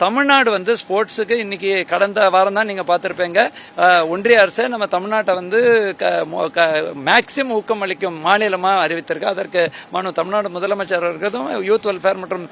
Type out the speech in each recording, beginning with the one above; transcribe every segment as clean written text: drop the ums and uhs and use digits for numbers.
தமிழ்நாடு வந்து ஸ்போர்ட்ஸுக்கு இன்னைக்கு கடந்த வாரம் தான் நீங்க பார்த்திருப்பீங்க. ஒன்றிய அரசு நம்ம தமிழ்நாட்டை வந்து மேக்சிமம் ஊக்கமளிக்கும் மாநிலமா அறிவித்திருக்கு. அதற்கு தமிழ்நாடு முதலமைச்சர் அவர்களும் யூத் வெல்ஃபேர் மற்றும்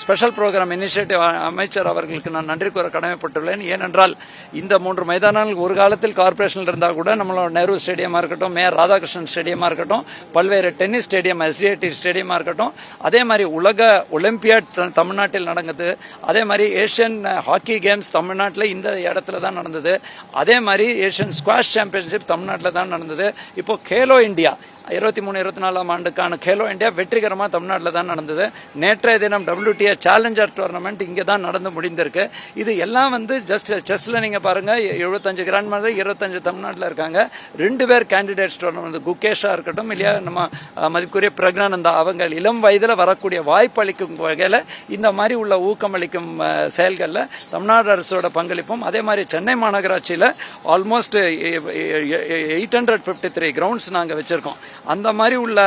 ஸ்பெஷல் ப்ரோக்ராம் இனிஷியேட்டிவ் அமைச்சர் அவர்களுக்கு நான் நன்றி கூற கடமைப்பட்டுள்ளேன். ஏனென்றால் இந்த 3 மைதானங்கள் ஒரு காலத்தில் கார்பரேஷனில் இருந்தால் கூட நம்மளோட நேரு ஸ்டேடியமா இருக்கட்டும், மேயர் ராதாகிருஷ்ணன் ஸ்டேடியமா இருக்கட்டும், பல்வேறு டென்னிஸ் ஸ்டேடியம் SDIT ஸ்டேடியமா இருக்கட்டும், அதே மாதிரி உலக ஒலிம்பியாட் தமிழ்நாட்டில் நடந்தது. அதே மாதிரி ஏஷியன் ஹாக்கி கேம்ஸ் தமிழ்நாட்டில் இந்த இடத்துல தான் நடந்தது. அதே மாதிரி ஏஷியன் ஸ்குவாஷ் சாம்பியன்ஷிப் தமிழ்நாட்டில் தான் நடந்தது. இப்போ கேலோ இந்தியா 23-24 ஆண்டுக்கான கேலோ இந்தியா வெற்றிகரமாக தமிழ்நாட்டில் தான் நடந்தது. நேற்றைய தினம் WTA சேலஞ்சர் டோர்னமெண்ட் இங்கே தான் நடந்து முடிந்திருக்கு. இது எல்லாம் வந்து ஜஸ்ட் செஸ்ல நீங்க பாருங்க, 75 கிராண்ட் மாஸ்டர் 25 தமிழ்நாட்டில் இருக்காங்க. 2 பேர் கேண்டிடேட்ஸ் டோர்னமெண்ட், குகேஷா இருக்கட்டும் இல்லையா நம்ம மதிப்புக்குரிய பிரக்னானந்தா, அவங்க இளம் வயதில் வரக்கூடிய வாய்ப்பு அளிக்கும் வகையில் இந்த மாதிரி உள்ள ஊக்கமளிக்கும் செயல்களில் தமிழ்நாடு அரசோட பங்களிப்பும், அதே மாதிரி சென்னை மாநகராட்சியில் ஆல்மோஸ்ட் 853 கிரவுண்ட்ஸ் நாங்கள் வச்சிருக்கோம். அந்த மாதிரி உள்ள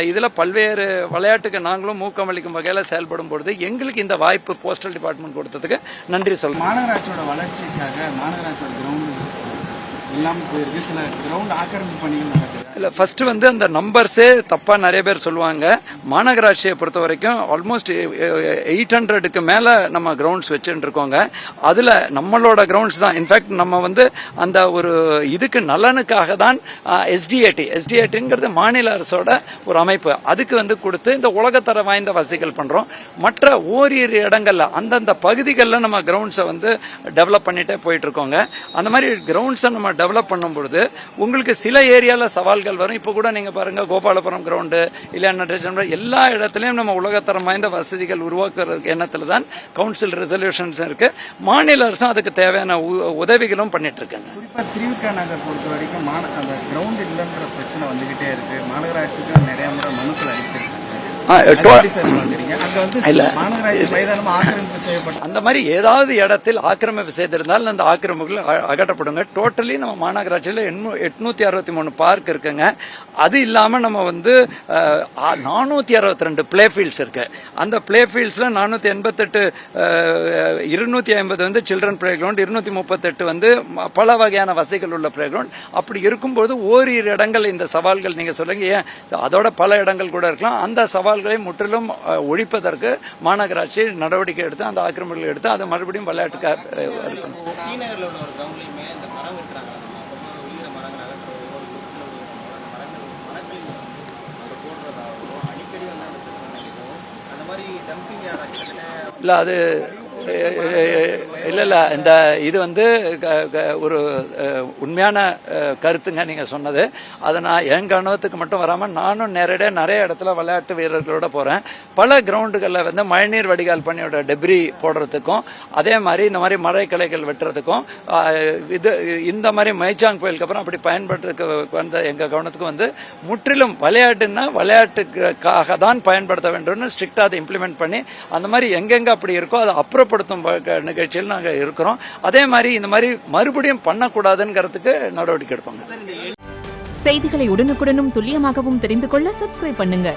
இதுல பல்வேறு விளையாட்டுக்கு நாங்களும் ஊக்கமளிக்கும் வகையில் செயல்படும் பொழுது எங்களுக்கு இந்த வாய்ப்பு போஸ்டல் டிபார்ட்மெண்ட் கொடுத்ததுக்கு நன்றி சொல்றேன். மாநகராட்சியோட வளர்ச்சிக்காக மாநகராட்சியோட கிரவுண்ட் இல்லாமல் போயிருக்கு, சில கிரவுண்ட் ஆக்கிரமிப்பு பணிகள் நடக்குது. இல்ல ஃபர்ஸ்ட் வந்து அந்த நம்பர்ஸே தப்பா நிறைய பேர் சொல்லுவாங்க. மாநகராட்சியை பொறுத்த வரைக்கும் ஆல்மோஸ்ட் 800க்கு மேல நம்ம கிரவுண்ட்ஸ் வச்சுட்டு இருக்கோங்க. அதுல நம்மளோட கிரவுண்ட்ஸ் தான் இன்ஃபேக்ட் நம்ம வந்து அந்த ஒரு இதுக்கு நலனுக்காக தான் SDITங்கிறது மாநில அரசோட ஒரு அமைப்பு, அதுக்கு வந்து கொடுத்து இந்த உலகத்தர வாய்ந்த வசதிகள் பண்றோம். மற்ற ஓரிரு இடங்கள்ல அந்தந்த பகுதிகளில் நம்ம கிரவுண்ட்ஸை வந்து டெவலப் பண்ணிட்டே போயிட்டு இருக்கோங்க. அந்த மாதிரி கிரவுண்ட்ஸை நம்ம டெவலப் பண்ணும்பொழுது உங்களுக்கு சில ஏரியால சவால்கள் வரும். இப்ப கூட நீங்க பாருங்க, கோபாலபுரம் கிரவுண்டு இல்ல எல்லா இடத்துலயும் நம்ம உலகத்தரம் வாய்ந்த வசதிகள் உருவாக்குறதுக்கு எண்ணத்துல தான் கவுன்சில் ரெசல்யூஷன்ஸ் இருக்கு. மாநில அரசும் அதுக்கு தேவையான உதவிகளும் பண்ணிட்டு இருக்காங்க. குறிப்பா திருவிக நகர் பொறுத்த வரைக்கும் அந்த கிரவுண்ட் இல்லைன்ற பிரச்சனை வந்துகிட்டே இருக்கு. மாநகராட்சிக்கு நிறைய முறை மனுக்கள் அளிச்சிருக்கு. அந்த மாதிரி ஏதாவது இடத்தில் ஆக்கிரமிப்பு செய்திருந்தால் அந்த ஆக்கிரமிப்புகள் அகற்றப்படுங்க. டோட்டலி நம்ம மாநகராட்சியில் 863 பார்க் இருக்குங்க. அது இல்லாம நம்ம வந்து 462 பிளே ஃபீல்ட்ஸ் இருக்கு. அந்த பிளே ஃபீல்ட்ஸ்ல 488 250 வந்து சில்ட்ரன் பிளே கிரவுண்ட், 238 வந்து பல வகையான வசதிகள் உள்ள பிளே கிரவுண்ட். அப்படி இருக்கும்போது ஓரிரு இடங்கள் இந்த சவால்கள் நீங்க சொல்லுங்க, ஏன் அதோட பல இடங்கள் கூட இருக்கலாம். அந்த சவால்களை முற்றிலும் ஒழிப்பதற்கு மாநகராட்சி நடவடிக்கை எடுத்து அந்த ஆக்கிரமிப்புகள் எடுத்து அதை மறுபடியும் விளையாட்டுக்கு இல்ல அது இல்ல இந்த இது வந்து ஒரு உண்மையான கருத்துங்க நீங்க சொன்னது. அதை நான் என் கவனத்துக்கு மட்டும் வராம நானும் நேரடியாக நிறைய இடத்துல விளையாட்டு வீரர்களோட போறேன். பல கிரவுண்டுகளில் வந்து மழைநீர் வடிகால் பணியோட டெப்ரி போடுறதுக்கும், அதே மாதிரி இந்த மாதிரி மழை கிளைகள் வெட்டுறதுக்கும், இந்த மாதிரி மைச்சாங் கோயிலுக்கு அப்புறம் அப்படி பயன்படுறதுக்கு வந்த எங்க கவனத்துக்கு வந்து முற்றிலும் விளையாட்டுன்னா விளையாட்டுக்காக தான் பயன்படுத்த வேண்டும்னு ஸ்ட்ரிக்டா அதை இம்ப்ளிமெண்ட் பண்ணி அந்த மாதிரி எங்கெங்க அப்படி இருக்கோ அதை அப்புறப்படுத்தும் நிகழ்ச்சியில் நாங்கள் இருக்கிறோம். அதே மாதிரி இந்த மாதிரி மறுபடியும் பண்ணக்கூடாதுங்கிறதுக்கு நடவடிக்கை எடுப்பாங்க. செய்திகளை உடனுக்குடனும் துல்லியமாகவும் தெரிந்து கொள்ள சப்ஸ்கிரைப் பண்ணுங்க.